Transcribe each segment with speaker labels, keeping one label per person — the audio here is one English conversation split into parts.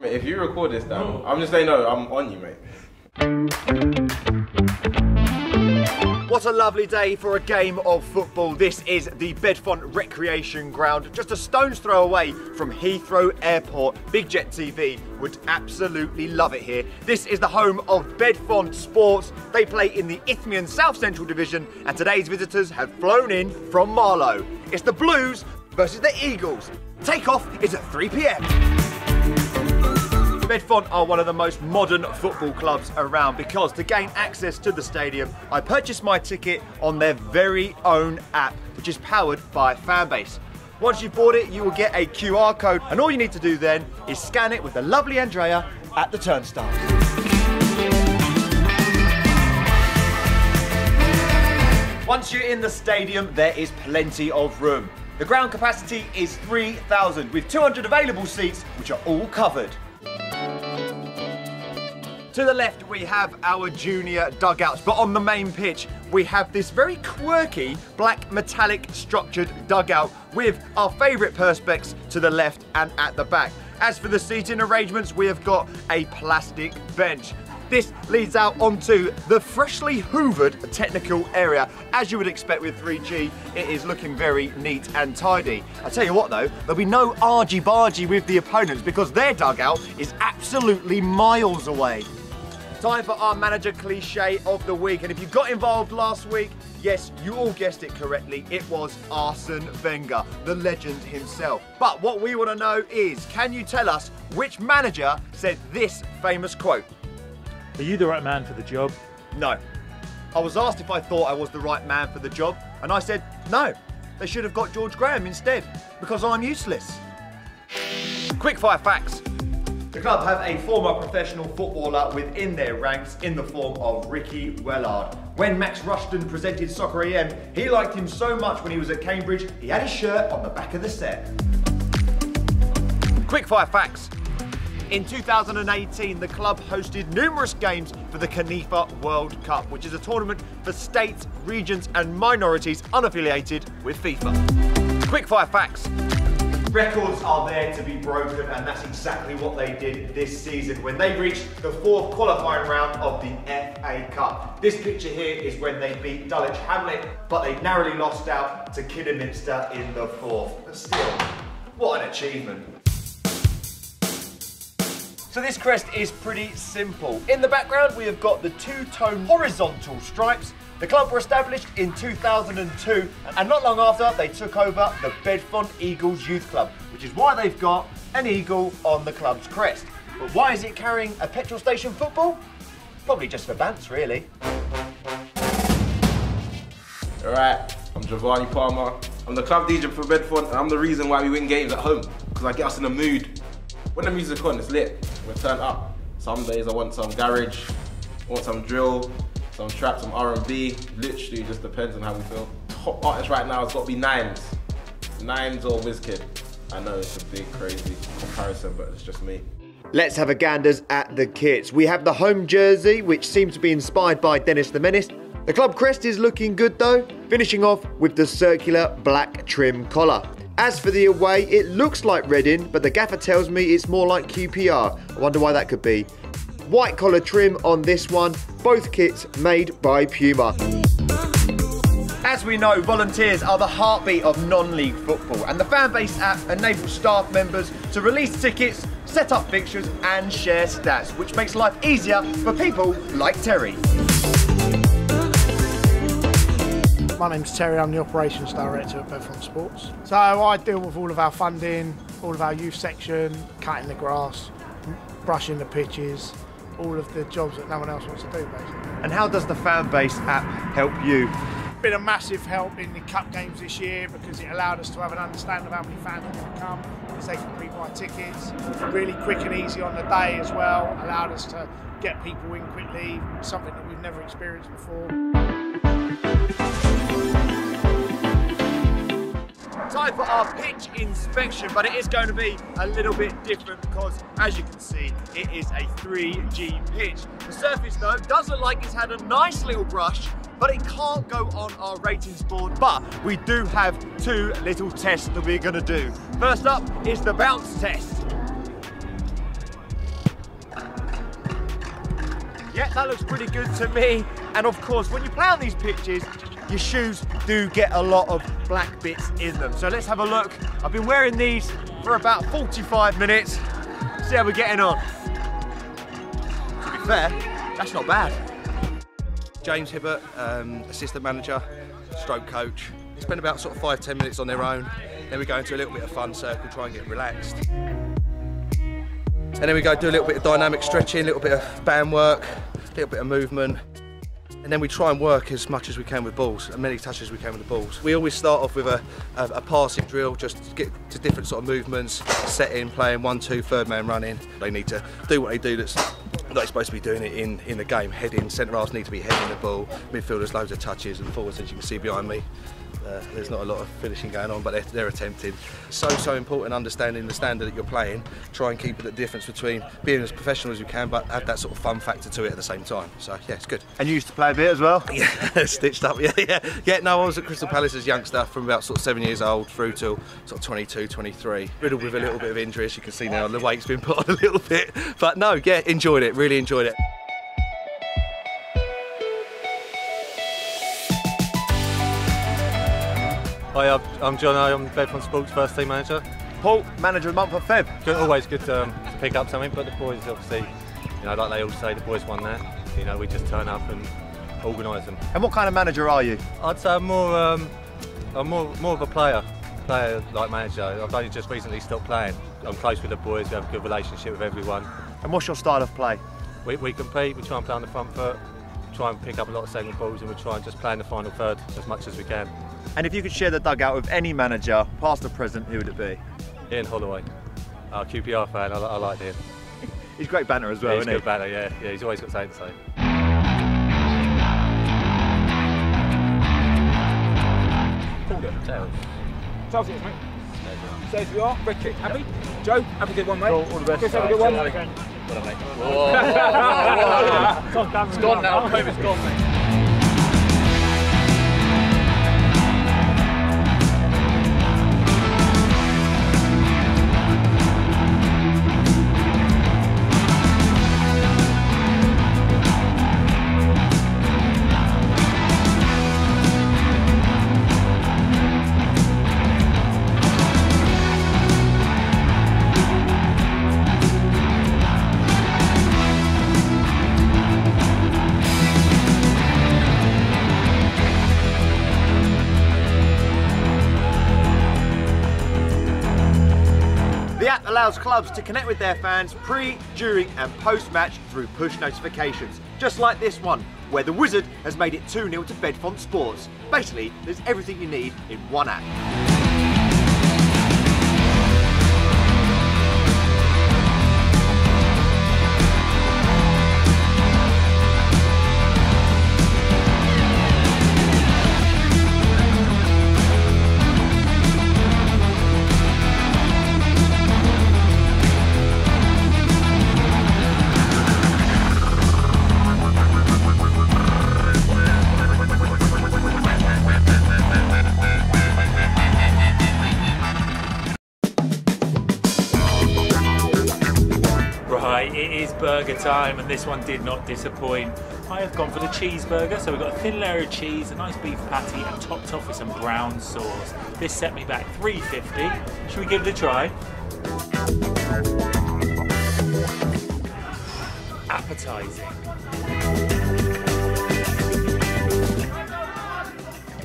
Speaker 1: If you record this, Dan, I'm just saying no, I'm on you, mate.
Speaker 2: What a lovely day for a game of football. This is the Bedfont Recreation Ground, just a stone's throw away from Heathrow Airport. Big Jet TV would absolutely love it here. This is the home of Bedfont Sports. They play in the Isthmian South Central Division, and today's visitors have flown in from Marlow. It's the Blues versus the Eagles. Takeoff is at 3 p.m. Bedfont are one of the most modern football clubs around because to gain access to the stadium, I purchased my ticket on their very own app, which is powered by Fanbase. Once you've bought it, you will get a QR code, and all you need to do then is scan it with the lovely Andrea at the turnstile. Once you're in the stadium, there is plenty of room. The ground capacity is 3,000 with 200 available seats, which are all covered. To the left, we have our junior dugouts, but on the main pitch, we have this very quirky black metallic structured dugout with our favourite perspex to the left and at the back. As for the seating arrangements, we have got a plastic bench. This leads out onto the freshly hoovered technical area. As you would expect with 3G, it is looking very neat and tidy. I tell you what though, there'll be no argy-bargy with the opponents because their dugout is absolutely miles away. Time for our manager cliche of the week, and if you got involved last week, yes, you all guessed it correctly, it was Arsene Wenger, the legend himself. But what we want to know is, can you tell us which manager said this famous quote?
Speaker 3: Are you the right man for the job?
Speaker 2: No. I was asked if I thought I was the right man for the job, and I said no. They should have got George Graham instead, because I'm useless. Quickfire facts. The club have a former professional footballer within their ranks in the form of Ricky Wellard. When Max Rushton presented Soccer AM, he liked him so much when he was at Cambridge, he had his shirt on the back of the set. Quickfire facts. In 2018, the club hosted numerous games for the Canifa World Cup, which is a tournament for states, regions and minorities unaffiliated with FIFA. Quickfire facts. Records are there to be broken, and that's exactly what they did this season when they reached the fourth qualifying round of the FA Cup. This picture here is when they beat Dulwich Hamlet, but they narrowly lost out to Kidderminster in the fourth. But still, what an achievement. So this crest is pretty simple. In the background, we have got the two-tone horizontal stripes. The club were established in 2002, and not long after, they took over the Bedfont Eagles Youth Club, which is why they've got an eagle on the club's crest. But why is it carrying a petrol station football? Probably just for bants, really.
Speaker 1: Alright, I'm Giovanni Palmer. I'm the club DJ for Bedfont, and I'm the reason why we win games at home, because I get us in the mood. When the music's on, it's lit. We're turned up. Some days I want some garage, I want some drill, some trap, some R&B. Literally just depends on how we feel. Top artist right now has got to be Nines. Nines or Wizkid. I know it's a big crazy comparison, but it's just me.
Speaker 2: Let's have a ganders at the kits. We have the home jersey, which seems to be inspired by Dennis the Menace. The club crest is looking good though, finishing off with the circular black trim collar. As for the away, it looks like Reading, but the gaffer tells me it's more like QPR. I wonder why that could be. White collar trim on this one, both kits made by Puma. As we know, volunteers are the heartbeat of non-league football, and the Fanbase app enables staff members to release tickets, set up fixtures and share stats, which makes life easier for people like Terry.
Speaker 4: My name's Terry, I'm the Operations Director at Bedfont Sports. So I deal with all of our funding, all of our youth section, cutting the grass, brushing the pitches, all of the jobs that no one else wants to do basically.
Speaker 2: And how does the Fanbase app help you?
Speaker 4: Been a massive help in the cup games this year because it allowed us to have an understanding of how many fans are going to come, because they can pre-buy tickets. Really quick and easy on the day as well, allowed us to get people in quickly, something that we've never experienced before. Time for our pitch inspection, but it is going to be a little bit different because, as you can see, it is a 3G pitch. The surface, though, does look like it's had a nice little brush, but it can't go on our ratings board. But we do have two little tests that we're going to do. First up is the bounce test.
Speaker 2: Yeah, that looks pretty good to me. And of course, when you play on these pitches, your shoes do get a lot of black bits in them. So let's have a look. I've been wearing these for about 45 minutes. See how we're getting on. To be fair, that's not bad.
Speaker 5: James Hibbert, assistant manager, stroke coach. Spend about sort of 5-10 minutes on their own. Then we go into a little bit of fun circle, try and get relaxed. And then we go do a little bit of dynamic stretching, a little bit of band work, a little bit of movement. And then we try and work as much as we can with balls, as many touches as we can with the balls. We always start off with a passing drill, just to get to different sort of movements, setting, playing 1-2, third man running. They need to do what they do that's they're supposed to be doing it in the game. Heading, centre halves need to be heading the ball, midfielders loads of touches, and forwards, as you can see behind me, there's not a lot of finishing going on, but they're attempting. So important understanding the standard that you're playing. Try and keep the difference between being as professional as you can, but add that sort of fun factor to it at the same time. So yeah, it's good.
Speaker 2: And you used to play a bit as well?
Speaker 5: Yeah, stitched up. Yeah. No, I was at Crystal Palace as a youngster from about sort of 7 years old through till sort of 22, 23. Riddled with a little bit of injury, as you can see now. The weight's been put on a little bit, but no, yeah, enjoyed it. Really enjoyed it.
Speaker 6: Hi, I'm John. I'm Bedfont Sports first team manager.
Speaker 2: Paul, manager of the month of Feb.
Speaker 6: Always good to pick up something, but the boys obviously, you know, like they all say, the boys won that. You know, we just turn up and organise them.
Speaker 2: And what kind of manager are you?
Speaker 6: I'd say I'm more of a player like manager. I've only just recently stopped playing. I'm close with the boys. We have a good relationship with everyone.
Speaker 2: And what's your style of play?
Speaker 6: We compete. We try and play on the front foot. Try and pick up a lot of segment balls, and we try and just play in the final third as much as we can.
Speaker 2: And if you could share the dugout with any manager, past or present, who would it be?
Speaker 6: Ian Holloway, our QPR fan. I like him.
Speaker 2: He's great banner as well,
Speaker 6: yeah,
Speaker 2: isn't he?
Speaker 6: He's good banner, yeah. He's always got something to say.
Speaker 7: Chelsea, mate. Says we are. Red kick. Happy? Joe, have a good one, mate.
Speaker 3: All the best.
Speaker 7: Chris, have a good one.
Speaker 6: Well done, mate.
Speaker 3: It's gone now.
Speaker 6: COVID's gone, mate.
Speaker 2: The app allows clubs to connect with their fans pre, during and post-match through push notifications. Just like this one, where the Wizard has made it 2-0 to Bedfont Sports. Basically, there's everything you need in one app.
Speaker 3: It is burger time, and this one did not disappoint. I have gone for the cheeseburger, so we've got a thin layer of cheese, a nice beef patty, and topped off with some brown sauce. This set me back $3.50. Should we give it a try? Appetizing.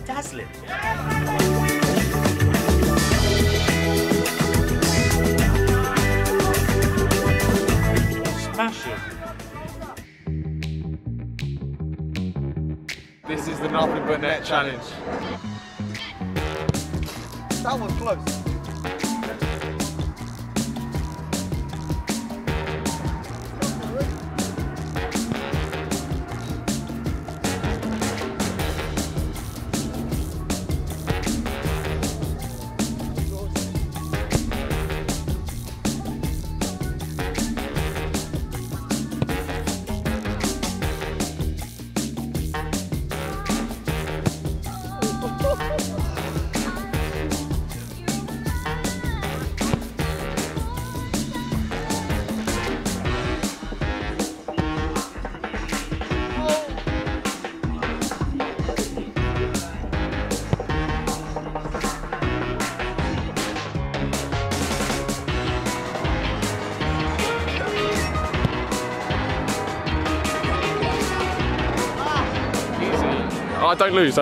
Speaker 3: Dazzling.
Speaker 1: This is the nothing but net challenge.
Speaker 2: That was close.
Speaker 8: I don't lose.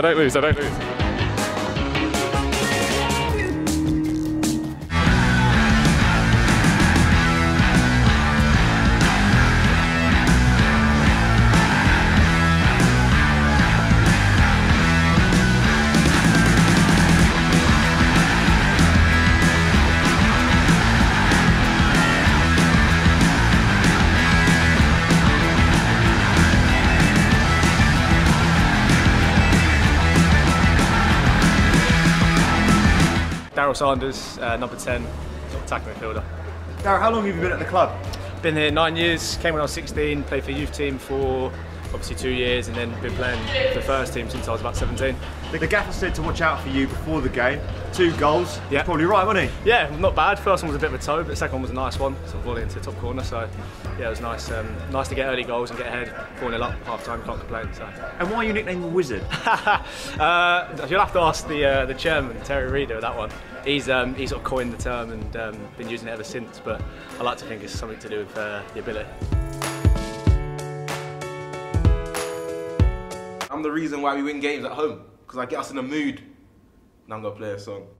Speaker 9: Daryl Sanders, number 10, attacking midfielder.
Speaker 2: Darryl, how long have you been at the club?
Speaker 9: Been here 9 years, came when I was 16, played for the youth team for obviously 2 years and then been playing for the first team since I was about 17.
Speaker 2: The gaffer said to watch out for you before the game. 2 goals.
Speaker 9: Yeah.
Speaker 2: Probably right, wasn't he?
Speaker 9: Yeah, not bad. First one was a bit of a toe, but the second one was a nice one, sort of volley into the top corner. So yeah, it was nice. Nice to get early goals and get ahead, 4-0 up, half time, can't complain. So.
Speaker 2: And why are you nicknamed the Wizard?
Speaker 9: You'll have to ask the chairman, Terry Reader, of that one. He's sort of coined the term and been using it ever since. But I like to think it's something to do with the ability.
Speaker 1: I'm the reason why we win games at home, because I get us in the mood. Now I'm gonna play a song.